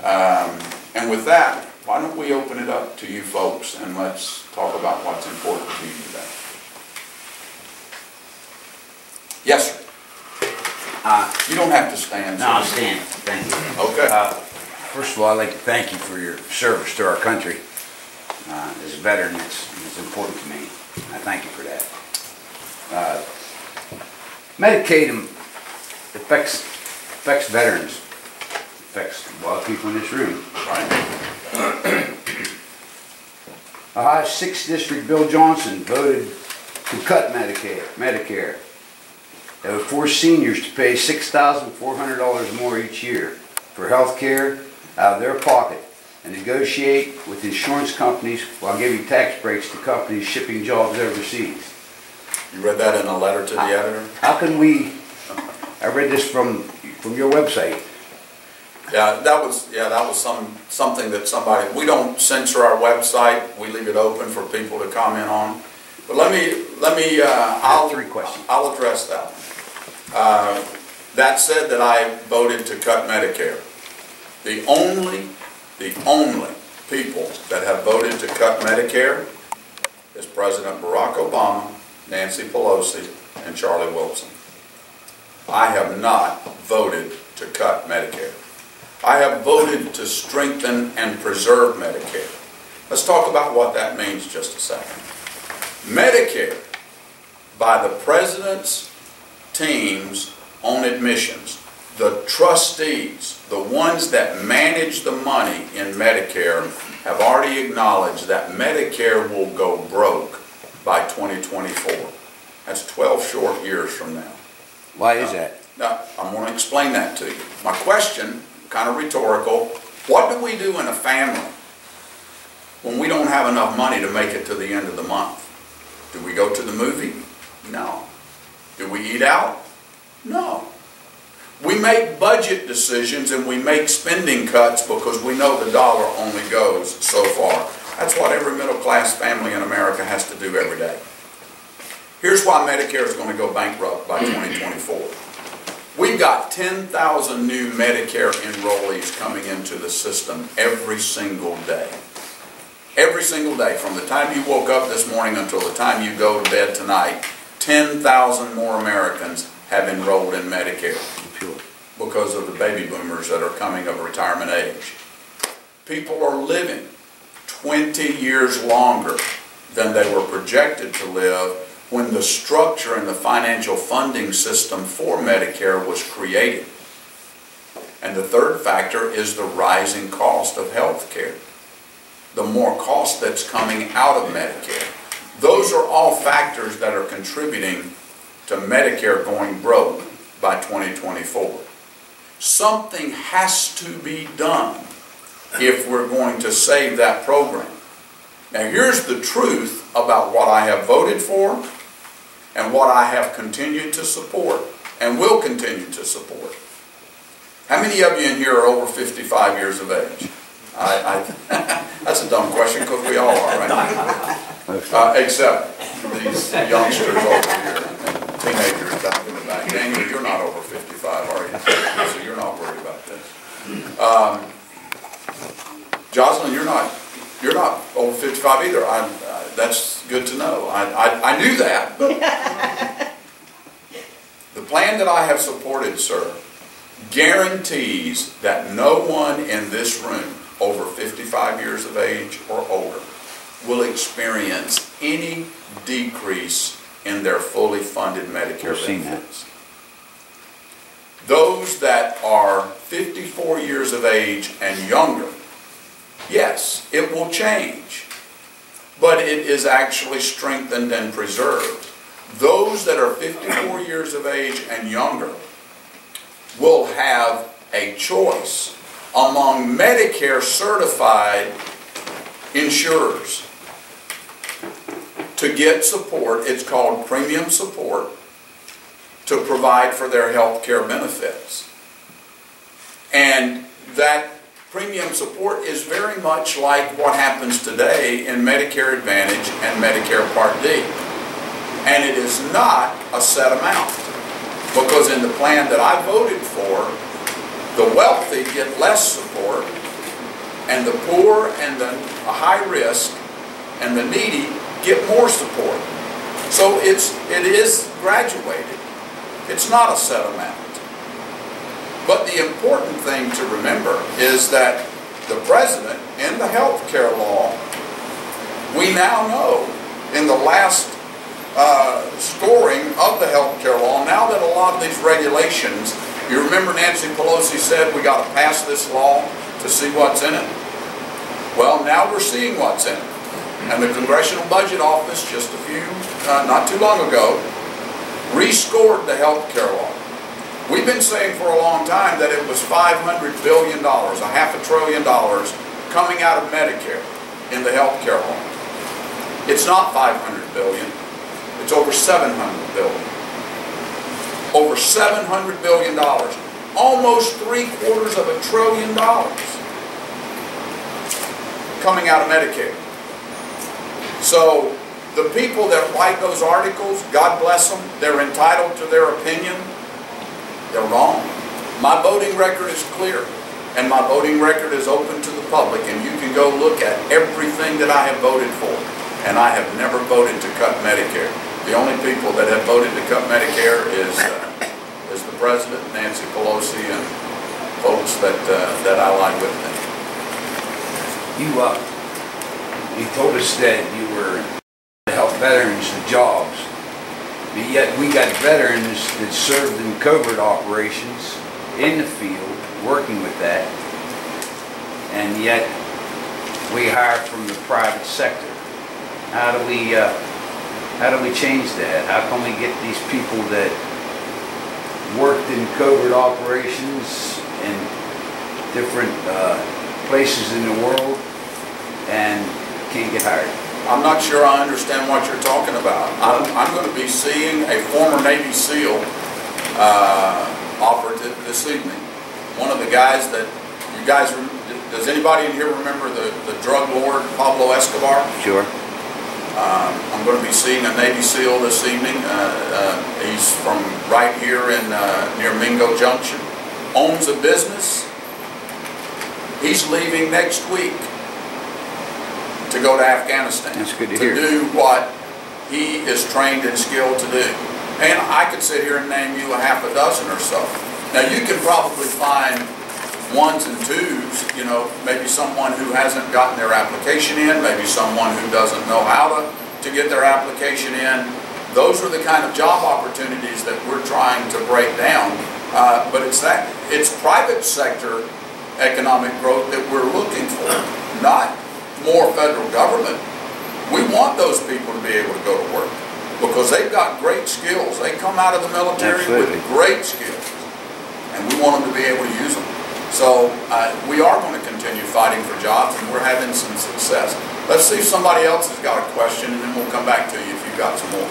And with that, why don't we open it up to you folks and let's talk about what's important to you today. Yes, sir. You don't have to stand. No, I'll stand. Thank you. Okay. First of all, I'd like to thank you for your service to our country. As a veteran, it's important to me. I thank you for that. Medicaid affects veterans. Affects a lot of people in this room. Right. Ohio 6th District Bill Johnson voted to cut Medicare. That would force seniors to pay $6,400 more each year for health care out of their pocket and negotiate with insurance companies while giving tax breaks to companies shipping jobs overseas. You read that in a letter to the editor? How can we, I read this from your website. Yeah, that was something that somebody, we don't censor our website, we leave it open for people to comment on. But let me I have 3 questions. I'll address that. That said that I voted to cut Medicare. The only people that have voted to cut Medicare is President Barack Obama, Nancy Pelosi, and Charlie Wilson. I have not voted to cut Medicare. I have voted to strengthen and preserve Medicare. Let's talk about what that means just a second. Medicare, by the President's teams on admissions, the trustees, the ones that manage the money in Medicare, have already acknowledged that Medicare will go broke by 2024. That's 12 short years from now. Why is that? Now, I'm going to explain that to you. My question, kind of rhetorical, what do we do in a family when we don't have enough money to make it to the end of the month? Do we go to the movie? No. Do we eat out? No. We make budget decisions and we make spending cuts because we know the dollar only goes so far. That's what every middle-class family in America has to do every day. Here's why Medicare is going to go bankrupt by 2024. We've got 10,000 new Medicare enrollees coming into the system every single day. Every single day, from the time you woke up this morning until the time you go to bed tonight, 10,000 more Americans have enrolled in Medicare because of the baby boomers that are coming of retirement age. People are living 20 years longer than they were projected to live when the structure and the financial funding system for Medicare was created. And the third factor is the rising cost of health care. The more cost that's coming out of Medicare. Those are all factors that are contributing to Medicare going broke by 2024. Something has to be done if we're going to save that program. Now here's the truth about what I have voted for and what I have continued to support and will continue to support. How many of you in here are over 55 years of age? That's a dumb question because we all are, right? Except these youngsters over here and teenagers back in the back. Daniel, you're not over 55, are you? So you're not worried about this. Jocelyn, you're not over 55 either. That's good to know. I knew that. But the plan that I have supported, sir, guarantees that no one in this room over 55 years of age or older will experience any decrease in their fully funded Medicare benefits. Those that are 54 years of age and younger, yes, it will change, but it is actually strengthened and preserved. Those that are 54 years of age and younger will have a choice among Medicare certified insurers to get support. It's called premium support to provide for their health care benefits. And that premium support is very much like what happens today in Medicare Advantage and Medicare Part D. And it is not a set amount, because in the plan that I voted for, the wealthy get less support and the poor and the high risk and the needy get more support. So it is graduated. It's not a set amount. But the important thing to remember is that the president, in the health care law, we now know in the last scoring of the health care law, now that a lot of these regulations, you remember Nancy Pelosi said we got to pass this law to see what's in it? Well, now we're seeing what's in it. And the Congressional Budget Office, just not too long ago, rescored the health care law. We've been saying for a long time that it was $500 billion, $500 billion coming out of Medicare in the health care law. It's not $500 billion. It's over $700 billion. Over $700 billion. Almost $750 billion coming out of Medicare. So the people that write those articles, God bless them, they're entitled to their opinion. They're wrong. My voting record is clear, and my voting record is open to the public, and you can go look at everything that I have voted for, and I have never voted to cut Medicare. The only people that have voted to cut Medicare is the President, Nancy Pelosi, and folks that I like with them. You told us that you were to help veterans with jobs. But yet we got veterans that served in covert operations in the field, working with that, and yet we hire from the private sector. How do we change that? How can we get these people that worked in covert operations in different places in the world and can't get hired? I'm not sure I understand what you're talking about. I'm going to be seeing a former Navy SEAL operative this evening. One of the guys that, you guys, does anybody in here remember the drug lord Pablo Escobar? Sure. I'm going to be seeing a Navy SEAL this evening. He's from right here in near Mingo Junction. Owns a business. He's leaving next week to go to Afghanistan. That's good to hear. To do what he is trained and skilled to do. And I could sit here and name you a half a dozen or so. Now you can probably find ones and twos, you know, maybe someone who hasn't gotten their application in, maybe someone who doesn't know how to get their application in. Those are the kind of job opportunities that we're trying to break down. But it's private sector economic growth that we're looking for, not more federal government. We want those people to be able to go to work because they've got great skills. They come out of the military with great skills, and we want them to be able to use them. So we are going to continue fighting for jobs, and we're having some success. Let's see if somebody else has got a question, and then we'll come back to you if you've got some more.